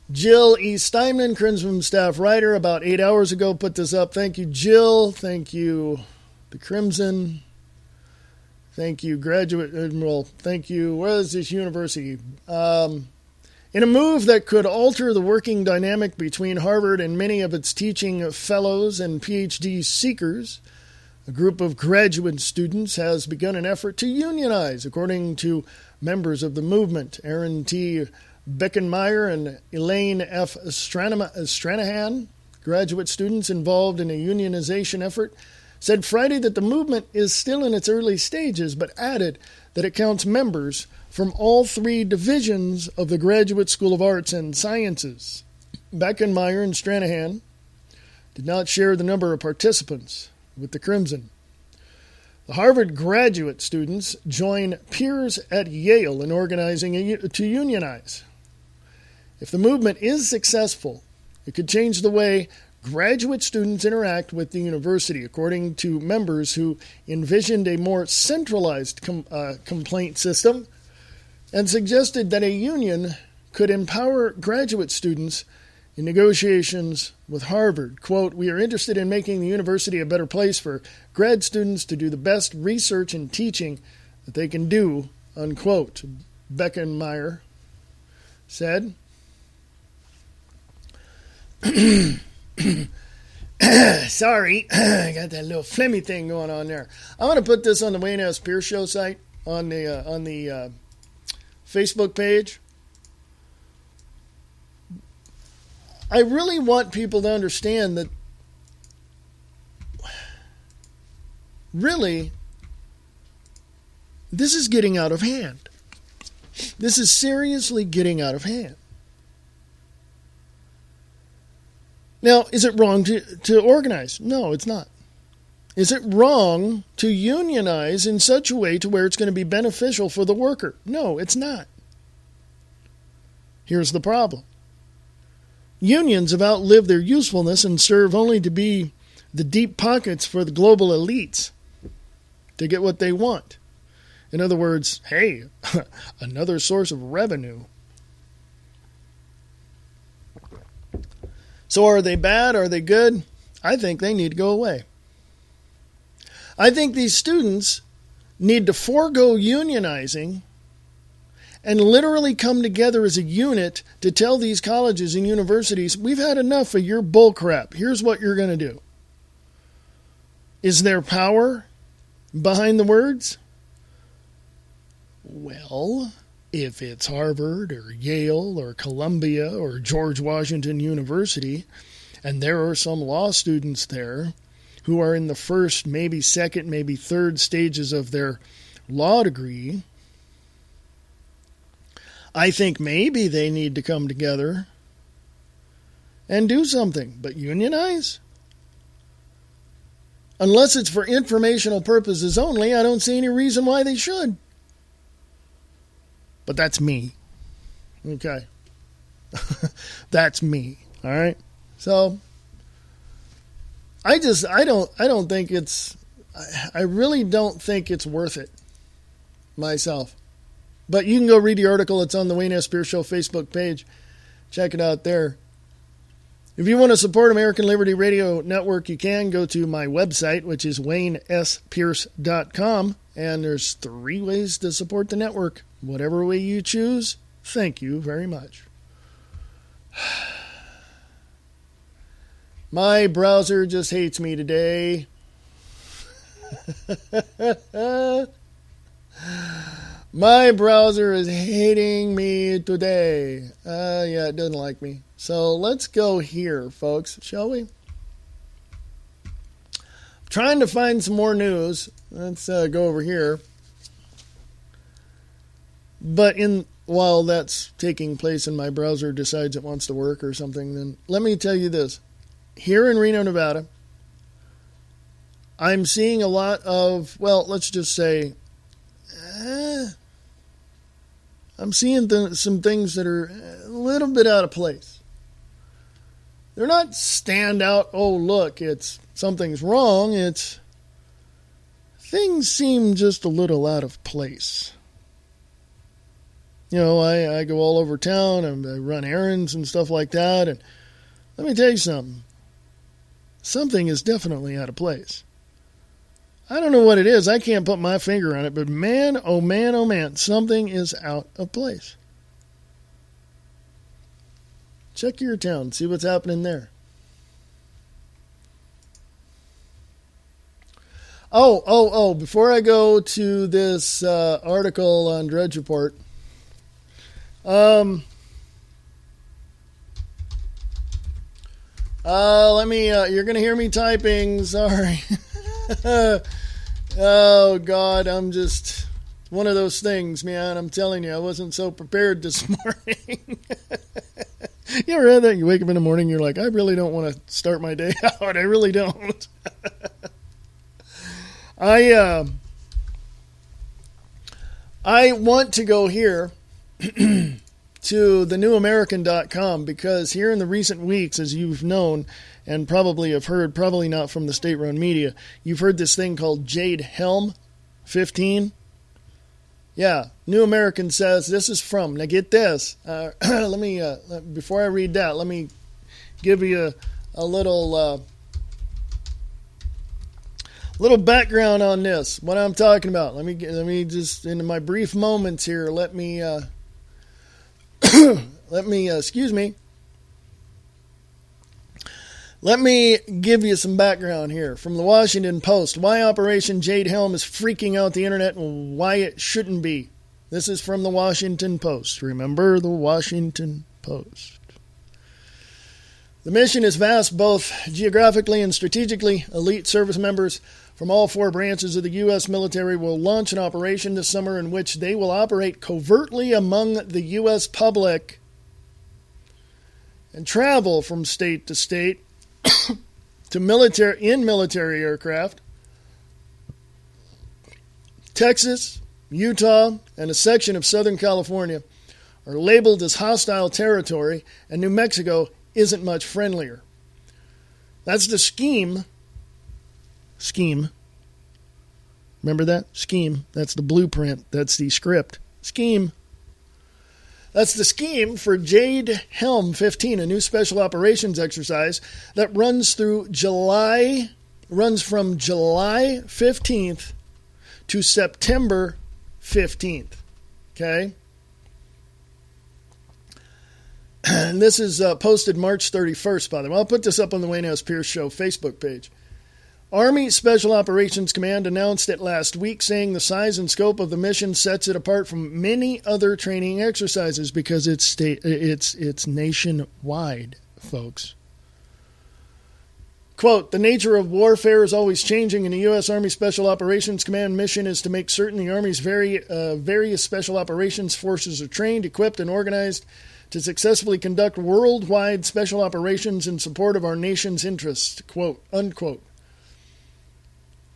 Jill E. Steinman, Crimson staff writer, about 8 hours ago put this up. Thank you, Jill. Thank you, the Crimson. Thank you, graduate. Thank you. Where is this university? In a move that could alter the working dynamic between Harvard and many of its teaching fellows and PhD seekers, a group of graduate students has begun an effort to unionize, according to members of the movement. Aaron T. Beckenmeyer and Elaine F. Stranahan, graduate students involved in a unionization effort, said Friday that the movement is still in its early stages, but added that it counts members from all three divisions of the Graduate School of Arts and Sciences. Beckenmeyer and Stranahan did not share the number of participants with the Crimson. The Harvard graduate students join peers at Yale in organizing to unionize. If the movement is successful, it could change the way graduate students interact with the university, according to members who envisioned a more centralized complaint system and suggested that a union could empower graduate students in negotiations with Harvard. Quote, "We are interested in making the university a better place for grad students to do the best research and teaching that they can do," unquote, Beckenmeyer said. Sorry, I got that little phlegmy thing going on there. I'm going to put this on the Wayne S. Pierce Show site on the Facebook page. I really want people to understand that really this is getting out of hand. This is seriously getting out of hand. Now, is it wrong to organize? No, it's not. Is it wrong to unionize in such a way to where it's going to be beneficial for the worker? No, it's not. Here's the problem. Unions have outlived their usefulness and serve only to be the deep pockets for the global elites. to get what they want. In other words, hey, another source of revenue. So are they bad? Are they good? I think they need to go away. I think these students need to forego unionizing and literally come together as a unit to tell these colleges and universities, we've had enough of your bull crap. Here's what you're going to do. Is there power behind the words? Well, if it's Harvard or Yale or Columbia or George Washington University, and there are some law students there who are in the first, maybe second, maybe third stages of their law degree, I think maybe they need to come together and do something. But unionize? Unless it's for informational purposes only, I don't see any reason why they should. But that's me. Okay. That's me. All right. So I don't think I really don't think it's worth it myself. But you can go read the article. It's on the Wayne S. Pierce Show Facebook page. Check it out there. If you want to support American Liberty Radio Network, you can go to my website, which is waynespearce.com. And there's 3 ways to support the network. Whatever way you choose, thank you very much. My browser just hates me today. My browser is hating me today. Yeah, it doesn't like me. So let's go here, folks, shall we? Trying to find some more news. Let's go over here. But while that's taking place and my browser decides it wants to work or something, then let me tell you this. Here in Reno, Nevada, I'm seeing a lot of, well, let's just say, I'm seeing some things that are a little bit out of place. They're not standout, oh, look, something's wrong. It's things seem just a little out of place. You know, I go all over town and I run errands and stuff like that. And let me tell you something. Something is definitely out of place. I don't know what it is. I can't put my finger on it. But man, oh man, something is out of place. Check your town. See what's happening there. Oh, before I go to this article on Drudge Report, let me, you're going to hear me typing. Sorry. Oh, God, I'm just one of those things, man. I'm telling you, I wasn't so prepared this morning. You ever had that? You wake up in the morning, you're like, I really don't want to start my day out. I really don't. I want to go here to thenewamerican.com because here in the recent weeks, as you've known and probably have heard, probably not from the state-run media, you've heard this thing called Jade Helm 15. Yeah, New American says this is from. Now get this. Let me before I read that, let me give you a little background on this. What I'm talking about. Let me just in my brief moments here. Let me excuse me. Let me give you some background here from the Washington Post. Why Operation Jade Helm is freaking out the internet and why it shouldn't be. This is from the Washington Post. Remember the Washington Post. The mission is vast both geographically and strategically. Elite service members from all 4 branches of the U.S. military will launch an operation this summer in which they will operate covertly among the U.S. public and travel from state to state to military aircraft. Texas, Utah, and a section of Southern California are labeled as hostile territory, and New Mexico isn't much friendlier. That's the scheme Remember that? Scheme. That's the blueprint. That's the script. Scheme. That's the scheme for Jade Helm 15, a new special operations exercise that runs from July 15th to September 15th. Okay? And this is posted March 31st, by the way. I'll put this up on the Wayne S. Pierce Show Facebook page. Army Special Operations Command announced it last week, saying the size and scope of the mission sets it apart from many other training exercises because it's nationwide, folks. Quote, the nature of warfare is always changing, and the U.S. Army Special Operations Command mission is to make certain the Army's various special operations forces are trained, equipped, and organized to successfully conduct worldwide special operations in support of our nation's interests, quote, unquote.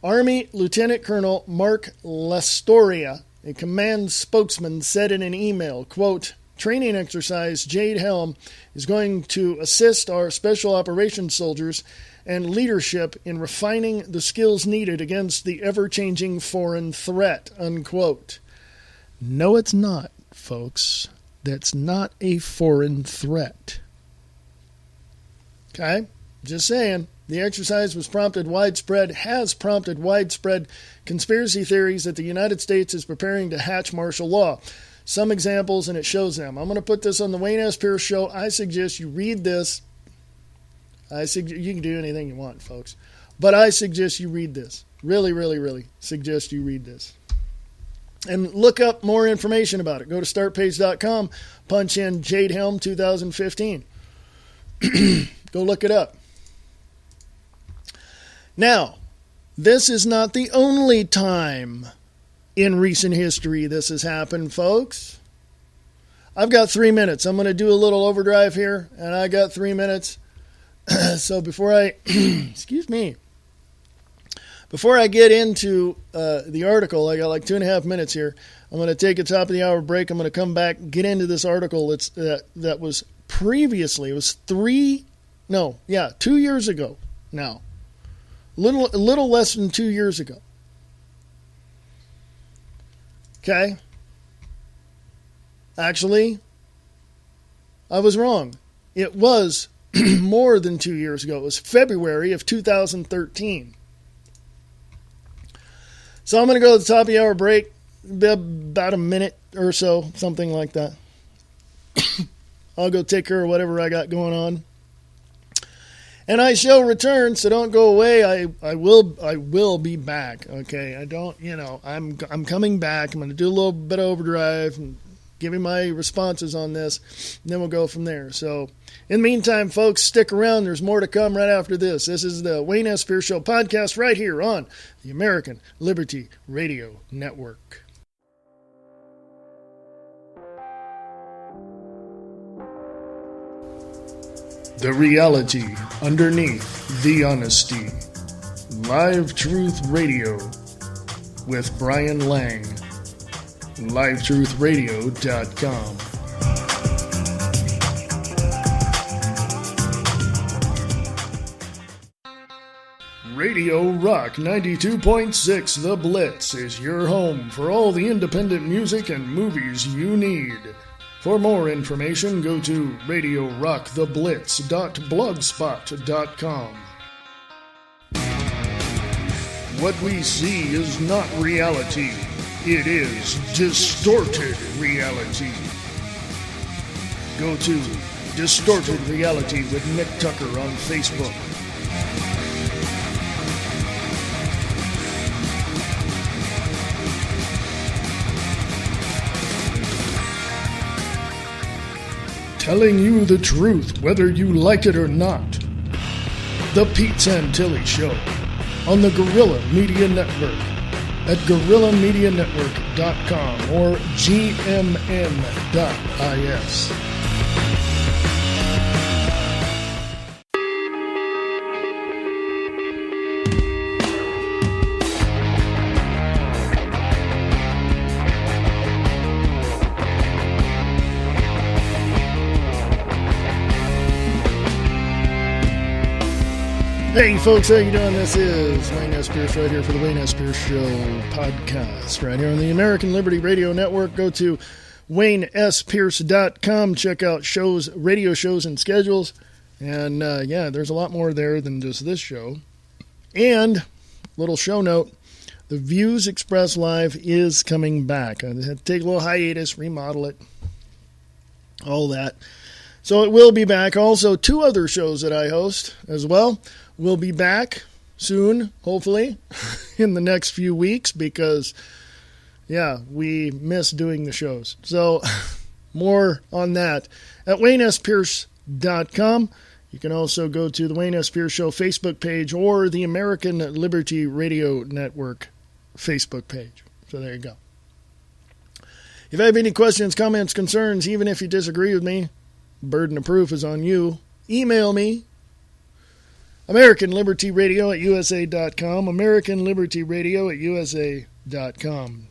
Army Lieutenant Colonel Mark Lastoria, a command spokesman, said in an email, quote, training exercise Jade Helm is going to assist our special operations soldiers and leadership in refining the skills needed against the ever-changing foreign threat, unquote. No, it's not, folks. That's not a foreign threat. Okay? Just saying. The exercise has prompted widespread conspiracy theories that the United States is preparing to hatch martial law. Some examples, and it shows them. I'm going to put this on the Wayne S. Pierce Show. I suggest you read this. You can do anything you want, folks. But I suggest you read this. Really, really, really suggest you read this. And look up more information about it. Go to startpage.com, punch in Jade Helm 2015. Go look it up. Now, this is not the only time in recent history this has happened, folks. I've got 3 minutes. I'm going to do a little overdrive here, and I got 3 minutes. So before I, before I get into the article, I got like 2.5 minutes here. I'm going to take a top of the hour break. I'm going to come back, get into this article that was previously, it was 2 years ago now. A little less than 2 years ago. Okay? Actually, I was wrong. It was more than 2 years ago. It was February of 2013. So I'm going to go to the top of the hour break, about a minute or so, something like that. I'll go take care of whatever I got going on. And I shall return, so don't go away. I will be back. Okay, I'm coming back. I'm going to do a little bit of overdrive and give you my responses on this, and then we'll go from there. So, in the meantime, folks, stick around. There's more to come right after this. This is the Wayne S. Pierce Show podcast right here on the American Liberty Radio Network. The reality underneath the honesty. Live Truth Radio with Brian Lang. LiveTruthRadio.com. Radio Rock 92.6 The Blitz is your home for all the independent music and movies you need. For more information, go to radiorocktheblitz.blogspot.com. What we see is not reality. It is distorted reality. Go to Distorted Reality with Nick Tucker on Facebook. Telling you the truth, whether you like it or not. The Pete Santilli Show on the Guerrilla Media Network at guerrillamedianetwork.com or gmn.is. Hey folks, how you doing? This is Wayne S. Pierce right here for the Wayne S. Pierce Show podcast right here on the American Liberty Radio Network. Go to WayneSPierce.com. Check out shows, radio shows, and schedules. And there's a lot more there than just this show. And little show note, the Views Express Live is coming back. I had to take a little hiatus, remodel it, all that. So it will be back. Also, 2 other shows that I host as well will be back soon, hopefully, in the next few weeks because, we miss doing the shows. So more on that at WayneSPierce.com. You can also go to the Wayne S. Pierce Show Facebook page or the American Liberty Radio Network Facebook page. So there you go. If you have any questions, comments, concerns, even if you disagree with me, burden of proof is on you. Email me, AmericanLibertyRadio@USA.com, AmericanLibertyRadio@USA.com.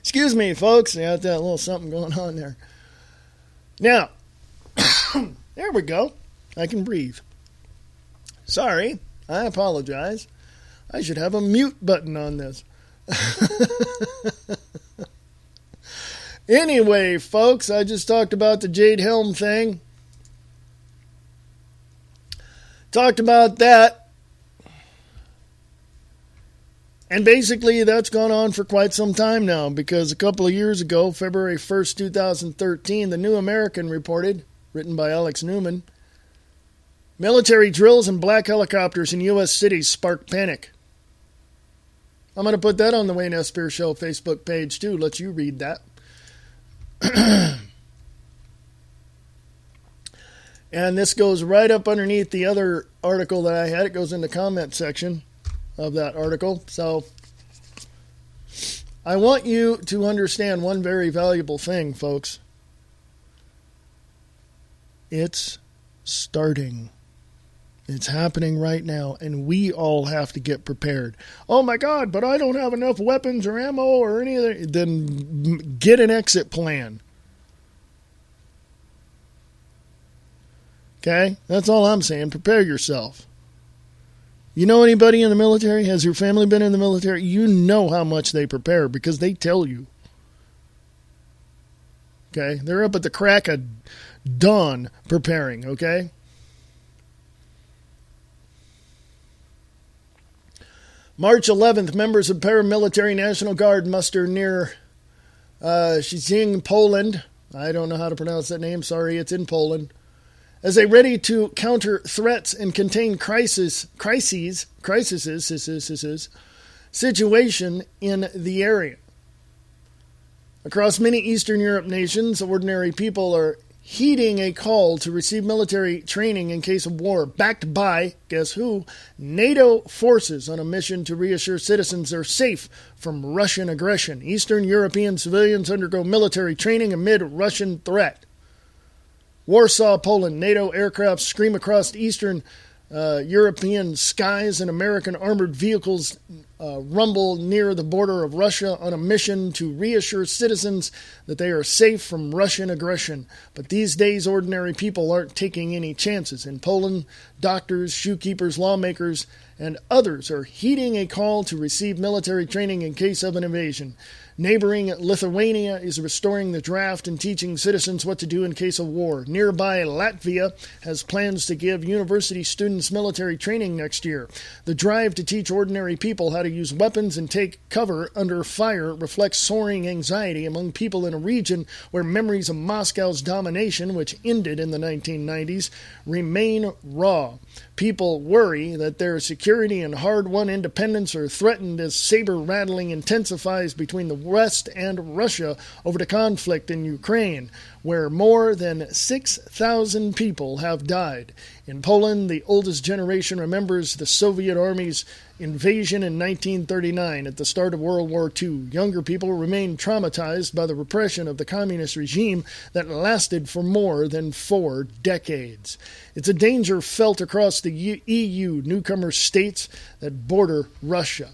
Excuse me, folks. I got that little something going on there. Now, there we go. I can breathe. Sorry, I apologize. I should have a mute button on this. Anyway, folks, I just talked about the Jade Helm thing. Talked about that. And basically, that's gone on for quite some time now because a couple of years ago, February 1st, 2013, the New American reported, written by Alex Newman, military drills and black helicopters in U.S. cities spark panic. I'm going to put that on the Wayne S. Pierce Show Facebook page, too. Let you read that. And this goes right up underneath the other article that I had. It goes in the comment section of that article. So I want you to understand one very valuable thing, folks. It's starting. It's happening right now, and we all have to get prepared. Oh my God, but I don't have enough weapons or ammo or any other. Then get an exit plan. Okay? That's all I'm saying. Prepare yourself. You know anybody in the military? Has your family been in the military? You know how much they prepare because they tell you. Okay? They're up at the crack of dawn preparing, okay? March 11th, members of paramilitary National Guard muster near Szczecin, Poland. I don't know how to pronounce that name. Sorry, it's in Poland. As they ready to counter threats and contain crisis situation in the area. Across many Eastern Europe nations, ordinary people are heeding a call to receive military training in case of war, backed by, guess who, NATO forces on a mission to reassure citizens they're safe from Russian aggression. Eastern European civilians undergo military training amid Russian threat. Warsaw, Poland, NATO aircraft scream across Eastern European skies and American armored vehicles rumble near the border of Russia on a mission to reassure citizens that they are safe from Russian aggression. But these days, ordinary people aren't taking any chances. In Poland, doctors, shoekeepers, lawmakers, and others are heeding a call to receive military training in case of an invasion. Neighboring Lithuania is restoring the draft and teaching citizens what to do in case of war. Nearby Latvia has plans to give university students military training next year. The drive to teach ordinary people how to use weapons and take cover under fire reflects soaring anxiety among people in a region where memories of Moscow's domination, which ended in the 1990s, remain raw. People worry that their security and hard-won independence are threatened as saber-rattling intensifies between the West and Russia over the conflict in Ukraine, where more than 6,000 people have died. In Poland, the oldest generation remembers the Soviet Army's invasion in 1939 at the start of World War II. Younger people remain traumatized by the repression of the communist regime that lasted for more than 4 decades. It's a danger felt across the EU newcomer states that border Russia.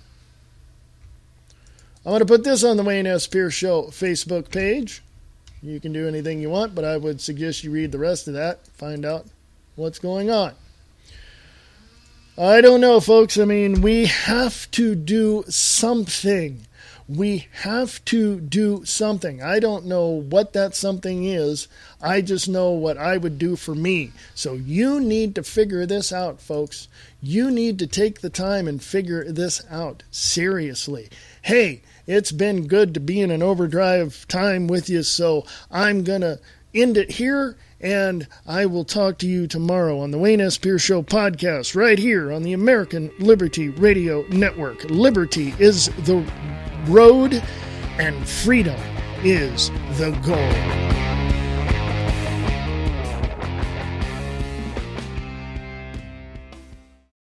I'm going to put this on the Wayne S. Pierce Show Facebook page. You can do anything you want, but I would suggest you read the rest of that, find out what's going on. I don't know, folks. I mean, we have to do something. We have to do something. I don't know what that something is. I just know what I would do for me. So you need to figure this out, folks. You need to take the time and figure this out. Seriously. Hey, it's been good to be in an overdrive time with you, so I'm going to end it here, and I will talk to you tomorrow on the Wayne S. Pierce Show podcast, right here on the American Liberty Radio Network. Liberty is the road, and freedom is the goal.